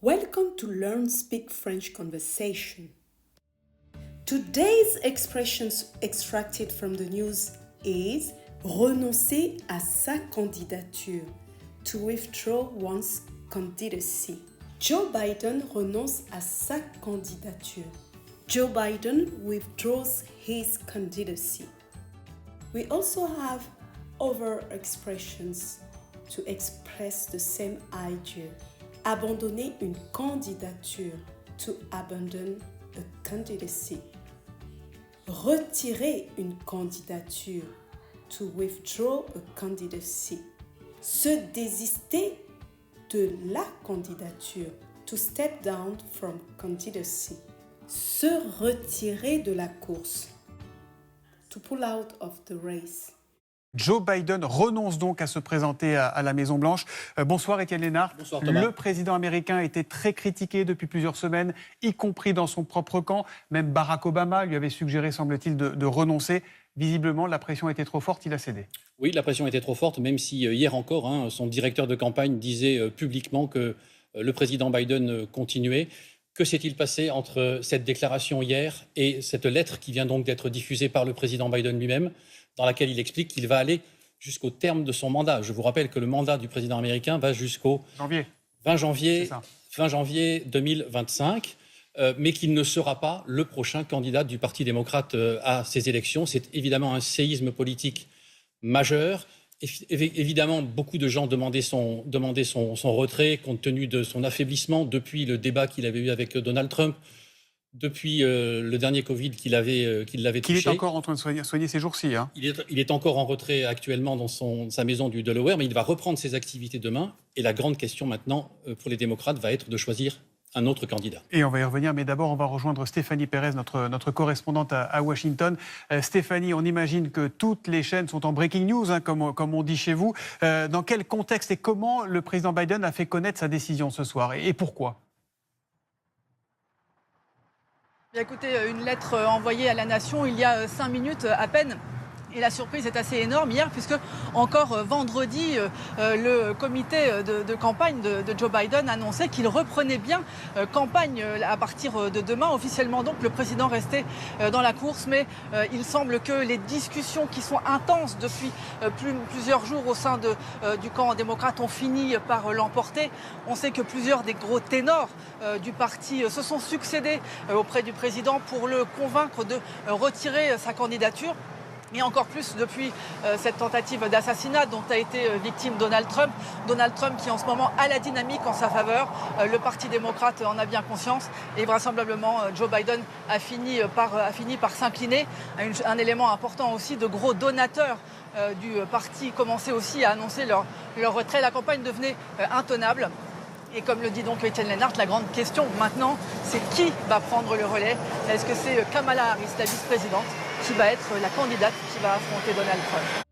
Welcome to Learn Speak French Conversation. Today's expressions extracted from the news is renoncer à sa candidature, to withdraw one's candidacy. Joe Biden renonce à sa candidature. Joe Biden withdraws his candidacy. We also have other expressions to express the same idea. Abandonner une candidature, to abandon a candidacy. Retirer une candidature, to withdraw a candidacy. Se désister de la candidature, to step down from candidacy. Se retirer de la course, to pull out of the race. Joe Biden renonce donc à se présenter à la Maison-Blanche. Bonsoir Étienne Lénard. Bonsoir Thomas. Le président américain était très critiqué depuis plusieurs semaines, y compris dans son propre camp. Même Barack Obama lui avait suggéré, semble-t-il, de renoncer. Visiblement, la pression était trop forte, il a cédé. Oui, la pression était trop forte, même si hier encore, son directeur de campagne disait publiquement que le président Biden continuait. Que s'est-il passé entre cette déclaration hier et cette lettre qui vient donc d'être diffusée par le président Biden lui-même, dans laquelle il explique qu'il va aller jusqu'au terme de son mandat. Je vous rappelle que le mandat du président américain va jusqu'au 20 janvier 2025, mais qu'il ne sera pas le prochain candidat du Parti démocrate à ces élections. C'est évidemment un séisme politique majeur. Évidemment, beaucoup de gens demandaient son retrait compte tenu de son affaiblissement depuis le débat qu'il avait eu avec Donald Trump, depuis le dernier Covid qu'il l'avait touché. Qu'il est encore en train de soigner ces jours-ci. Hein. Il est encore en retrait actuellement dans sa maison du Delaware, mais il va reprendre ses activités demain. Et la grande question maintenant pour les démocrates va être de choisir un autre candidat. Et on va y revenir, mais d'abord on va rejoindre Stéphanie Pérez, notre correspondante à Washington. Stéphanie, on imagine que toutes les chaînes sont en breaking news, hein, comme on dit chez vous. Dans quel contexte et comment le président Biden a fait connaître sa décision ce soir et pourquoi ? Écoutez, une lettre envoyée à la nation il y a 5 minutes à peine. Et la surprise est assez énorme hier puisque encore vendredi, le comité de campagne de Joe Biden annonçait qu'il reprenait bien campagne à partir de demain. Officiellement donc, le président restait dans la course, mais il semble que les discussions qui sont intenses depuis plusieurs jours au sein du camp démocrate ont fini par l'emporter. On sait que plusieurs des gros ténors du parti se sont succédés auprès du président pour le convaincre de retirer sa candidature. Et encore plus depuis cette tentative d'assassinat dont a été victime Donald Trump. Donald Trump qui en ce moment a la dynamique en sa faveur. Le Parti démocrate en a bien conscience. Et vraisemblablement, Joe Biden a fini par s'incliner. Un élément important aussi, de gros donateurs du parti commençaient aussi à annoncer leur retrait. La campagne devenait intenable. Et comme le dit donc Étienne Lénard, la grande question maintenant, c'est qui va prendre le relais ? Est-ce que c'est Kamala Harris, la vice-présidente, qui va être la candidate qui va affronter Donald Trump ?